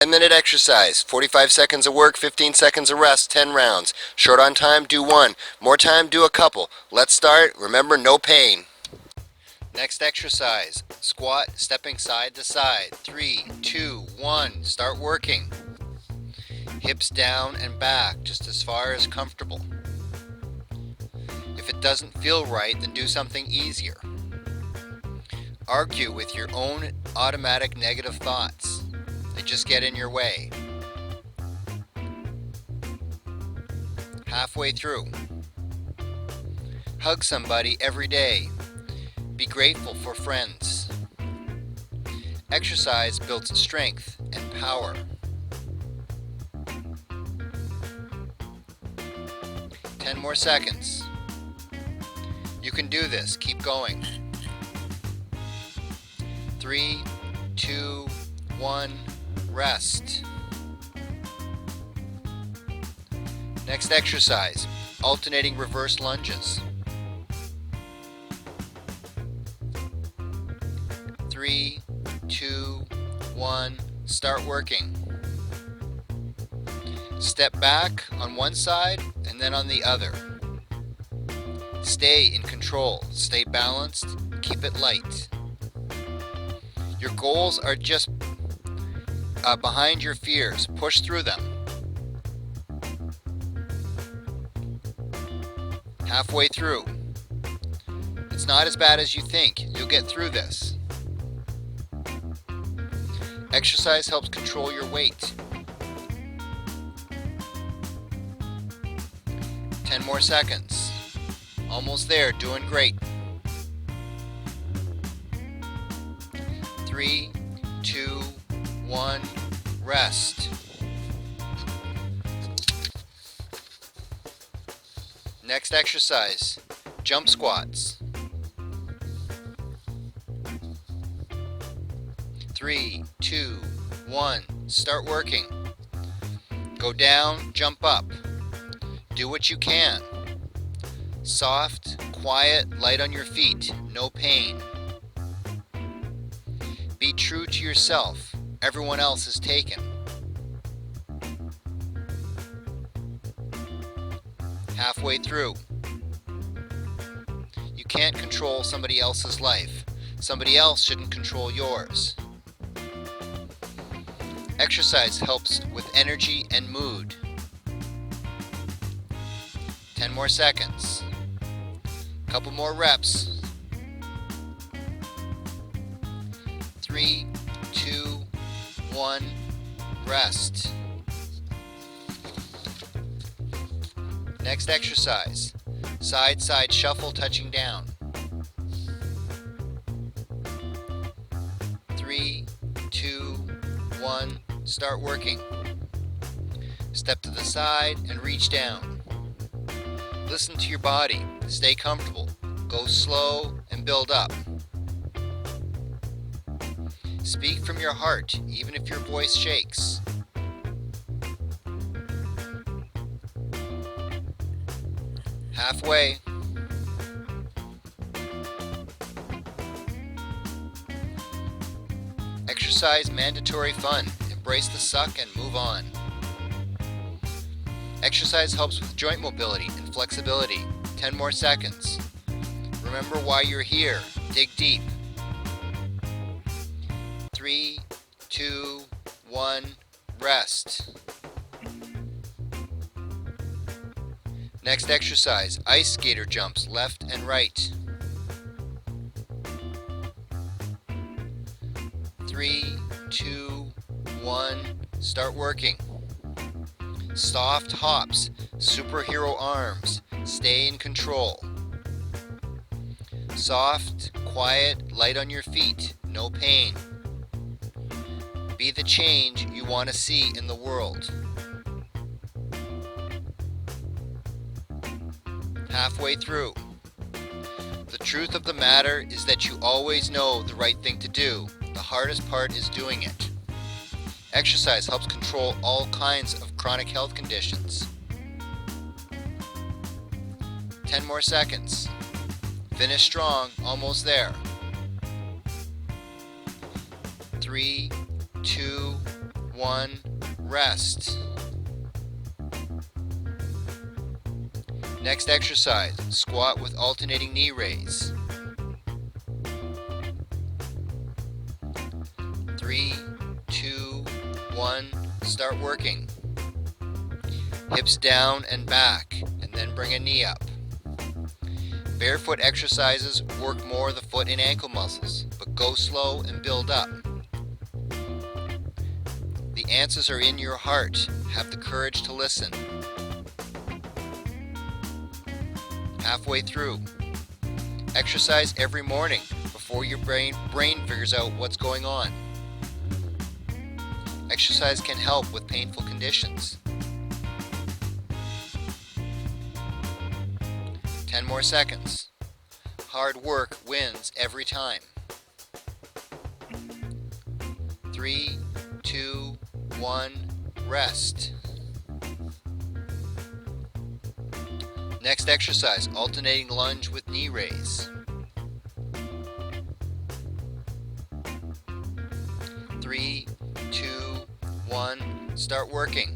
10-minute exercise, 45 seconds of work, 15 seconds of rest, 10 rounds. Short on time, do one. More time, do a couple. Let's start. Remember, no pain. Next exercise, squat, stepping side to side. 3, 2, 1, start working. Hips down and back, just as far as comfortable. If it doesn't feel right, then do something easier. Argue with your own automatic negative thoughts. They just get in your way. Halfway through. Hug somebody every day. Be grateful for friends. Exercise builds strength and power. 10 more seconds. You can do this. Keep going. 3, 2, 1, rest. Next exercise, alternating reverse lunges. 3, 2, 1, start working. Step back on one side and then on the other. Stay in control, stay balanced, keep it light. Your goals are just behind your fears. Push through them. Halfway through. It's not as bad as you think. You'll get through this. Exercise helps control your weight. 10 more seconds. Almost there, doing great. 3, 2, 1, rest. Next exercise, jump squats. 3, 2, 1, start working. Go down, jump up. Do what you can. Soft, quiet, light on your feet, no pain. Be true to yourself. Everyone else is taken. Halfway through. You can't control somebody else's life. Somebody else shouldn't control yours. Exercise helps with energy and mood. 10 more seconds. Couple more reps. 3, 2, 1, rest. Next exercise, side shuffle touching down. 3, 2, 1, start working. Step to the side and reach down. Listen to your body, stay comfortable, go slow and build up. Speak from your heart, even if your voice shakes. Halfway. Exercise mandatory fun. Embrace the suck and move on. Exercise helps with joint mobility and flexibility. 10 more seconds. Remember why you're here. Dig deep. 3, 2, 1, rest. Next exercise, ice skater jumps left and right. 3, 2, 1, start working. Soft hops, superhero arms, stay in control. Soft, quiet, light on your feet, no pain. Be the change you want to see in the world. Halfway through. The truth of the matter is that you always know the right thing to do. The hardest part is doing it. Exercise helps control all kinds of chronic health conditions. 10 more seconds. Finish strong, almost there. 3, 2, 1, rest. Next exercise, squat with alternating knee raise. 3, 2, 1, start working. Hips down and back, and then bring a knee up. Barefoot exercises work more the foot and ankle muscles, but go slow and build up. The answers are in your heart. Have the courage to listen. Halfway through. Exercise every morning before your brain figures out what's going on. Exercise can help with painful conditions. 10 more seconds. Hard work wins every time. 3, 2, 1, rest. Next exercise, alternating lunge with knee raise. 3, 2, 1, start working.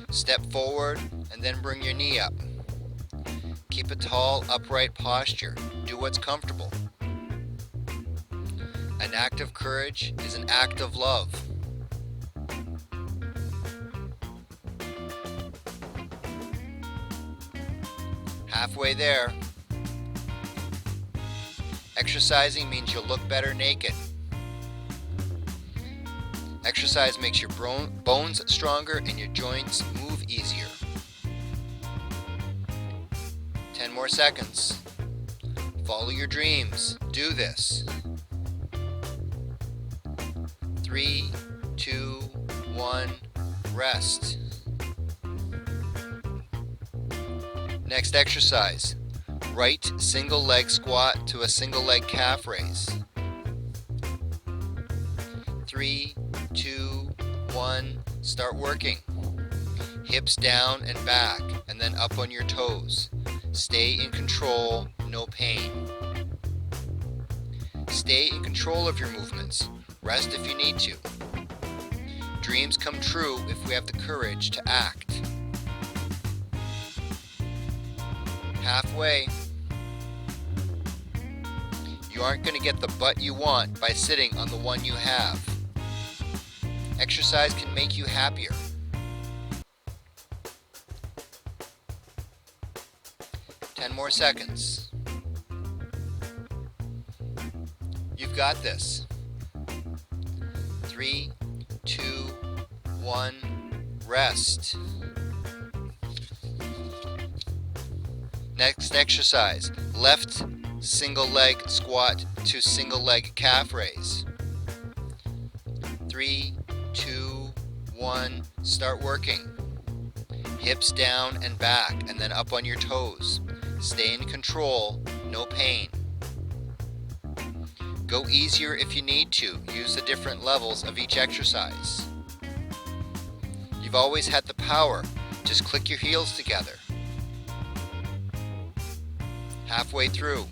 Step forward and then bring your knee up. Keep a tall, upright posture. Do what's comfortable. An act of courage is an act of love. Halfway there. Exercising means you'll look better naked. Exercise makes your bones stronger and your joints move easier. 10 more seconds. Follow your dreams. Do this. 3, 2, 1, rest. Next exercise. Right single leg squat to a single leg calf raise. 3, 2, 1, start working. Hips down and back, and then up on your toes. Stay in control, no pain. Stay in control of your movements. Rest if you need to. Dreams come true if we have the courage to act. Halfway. You aren't going to get the butt you want by sitting on the one you have. Exercise can make you happier. 10 more seconds. You've got this. 3, 2, 1, rest. Next exercise, left single leg squat to single leg calf raise. 3, 2, 1, start working. Hips down and back, and then up on your toes. Stay in control, no pain. Go easier if you need to. Use the different levels of each exercise. You've always had the power. Just click your heels together. Halfway through.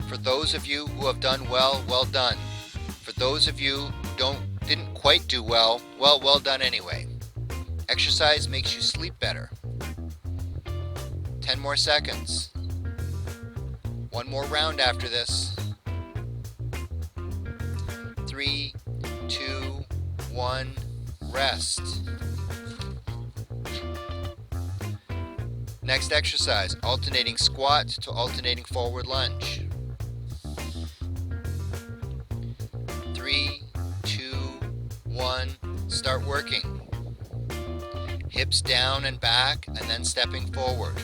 For those of you who have done well, well done. For those of you who didn't quite do well, well done anyway. Exercise makes you sleep better. 10 more seconds. One more round after this. 3, 2, 1, rest. Next exercise, alternating squat to alternating forward lunge. 3, 2, 1, start working. Hips down and back, and then stepping forward.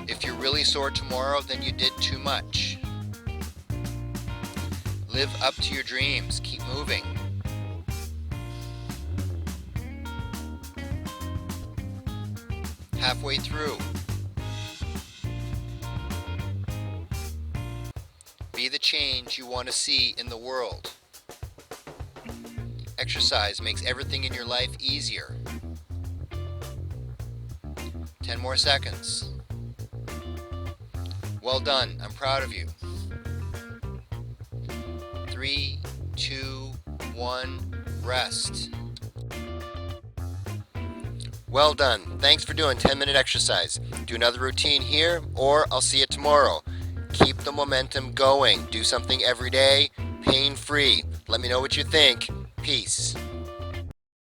If you're really sore tomorrow, then you did too much. Live up to your dreams. Keep moving. Halfway through. Be the change you want to see in the world. Exercise makes everything in your life easier. 10 more seconds. Well done. I'm proud of you. 3, 2, 1, rest. Well done. Thanks for doing 10-minute exercise. Do another routine here, or I'll see you tomorrow. Keep the momentum going. Do something every day, pain-free. Let me know what you think. Peace.